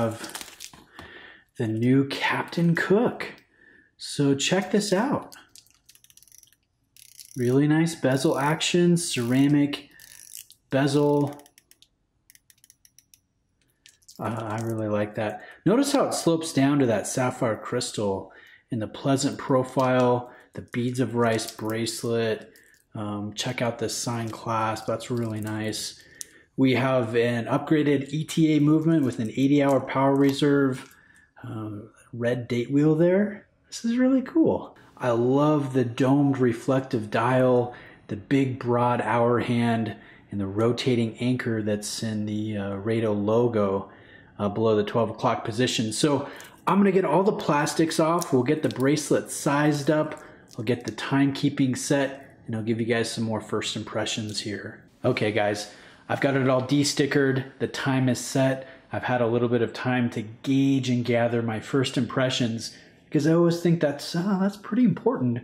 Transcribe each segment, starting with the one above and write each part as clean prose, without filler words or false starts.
have the new Captain Cook. So check this out. Really nice bezel action, ceramic bezel. I really like that. Notice how it slopes down to that sapphire crystal in the pleasant profile, the beads of rice bracelet. Check out this sign clasp, that's really nice. We have an upgraded Eta Movement with an 80-hour power reserve, red date wheel there. This is really cool. I love the domed reflective dial, the big broad hour hand, and the rotating anchor that's in the Rado logo below the 12 o'clock position. So I'm gonna get all the plastics off. We'll get the bracelet sized up. I'll get the timekeeping set, and I'll give you guys some more first impressions here. Okay guys, I've got it all de-stickered. The time is set. I've had a little bit of time to gauge and gather my first impressions, because I always think that's pretty important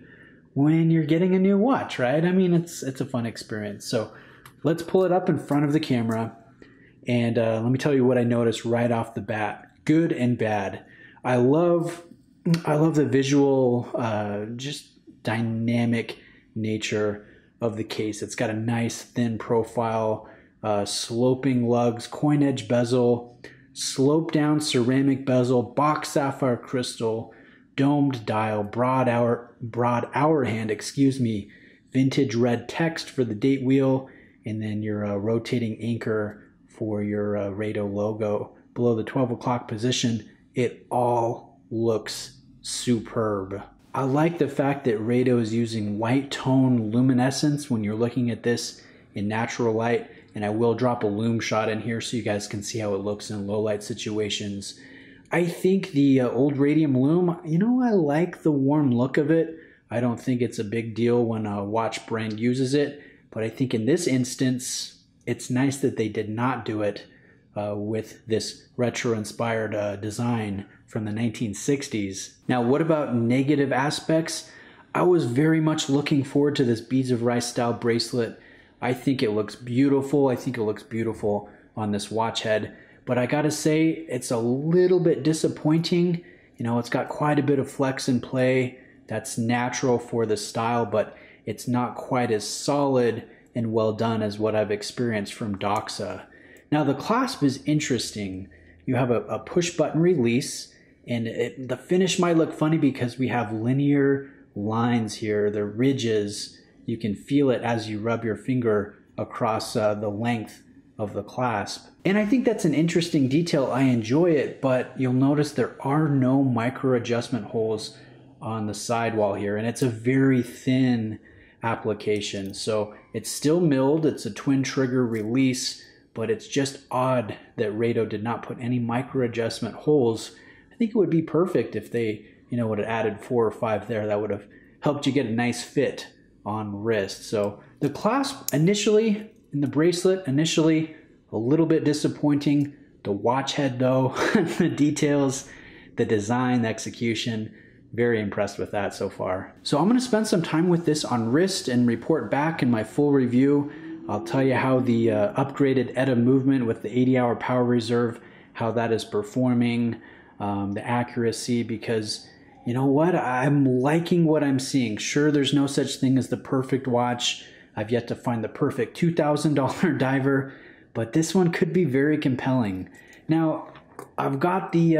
when you're getting a new watch, right? I mean, it's a fun experience. So let's pull it up in front of the camera, and let me tell you what I noticed right off the bat, good and bad. I love the visual, just dynamic nature of the case. It's got a nice thin profile, sloping lugs, coin edge bezel, slope down ceramic bezel, box sapphire crystal, domed dial, broad hour hand, vintage red text for the date wheel, and then your rotating anchor for your Rado logo below the 12 o'clock position. It all looks superb. I like the fact that Rado is using white tone luminescence when you're looking at this in natural light, and I will drop a lume shot in here so you guys can see how it looks in low light situations. I think the old radium lume, you know, I like the warm look of it. I don't think it's a big deal when a watch brand uses it, but I think in this instance, it's nice that they did not do it with this retro-inspired design from the 1960s. Now, what about negative aspects? I was very much looking forward to this beads of rice style bracelet. I think it looks beautiful. I think it looks beautiful on this watch head. But I gotta say, it's a little bit disappointing. You know, it's got quite a bit of flex and play. That's natural for the style, but it's not quite as solid and well done as what I've experienced from Doxa. Now, the clasp is interesting. You have a push button release, and the finish might look funny because we have linear lines here, the ridges. You can feel it as you rub your finger across the length of the clasp. And I think that's an interesting detail. I enjoy it, but you'll notice there are no micro adjustment holes on the sidewall here, and it's a very thin application. So it's still milled, it's a twin trigger release, but it's just odd that Rado did not put any micro adjustment holes. I think it would be perfect if they, you know, would have added 4 or 5 there. That would have helped you get a nice fit on wrist. So the clasp initially, in the bracelet initially, a little bit disappointing. The watch head though, the details, the design, the execution, very impressed with that so far. So I'm gonna spend some time with this on wrist and report back in my full review. I'll tell you how the upgraded Eta Movement with the 80-hour power reserve, how that is performing, the accuracy, because you know what? I'm liking what I'm seeing. Sure, there's no such thing as the perfect watch. I've yet to find the perfect $2,000 diver, but this one could be very compelling. Now, I've got the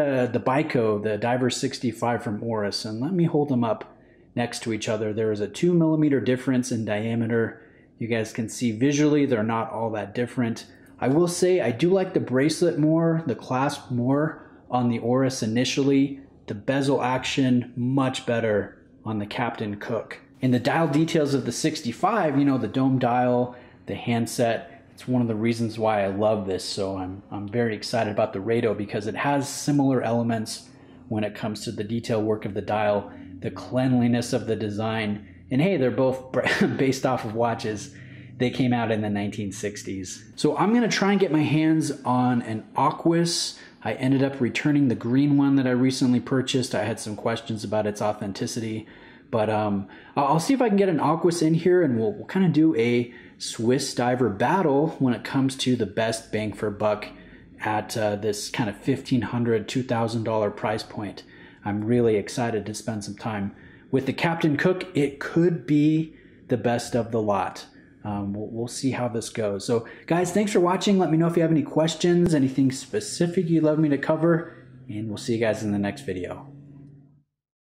Bico, the Diver 65 from Oris, and let me hold them up next to each other. There is a 2mm difference in diameter. You guys can see visually they're not all that different. I will say I do like the bracelet more, the clasp more on the Oris initially. The bezel action much better on the Captain Cook. In the dial details of the 65, you know, the dome dial, the handset, it's one of the reasons why I love this. So I'm very excited about the Rado because it has similar elements when it comes to the detail work of the dial, the cleanliness of the design, and hey, they're both based off of watches. They came out in the 1960s. So I'm gonna try and get my hands on an Aquis. I ended up returning the green one that I recently purchased. I had some questions about its authenticity, but I'll see if I can get an Aquis in here, and we'll kind of do a Swiss diver battle when it comes to the best bang for buck at this kind of $1,500, $2,000 price point. I'm really excited to spend some time with the Captain Cook. It could be the best of the lot. We'll see how this goes. So guys, thanks for watching. Let me know if you have any questions, anything specific you'd love me to cover, and we'll see you guys in the next video.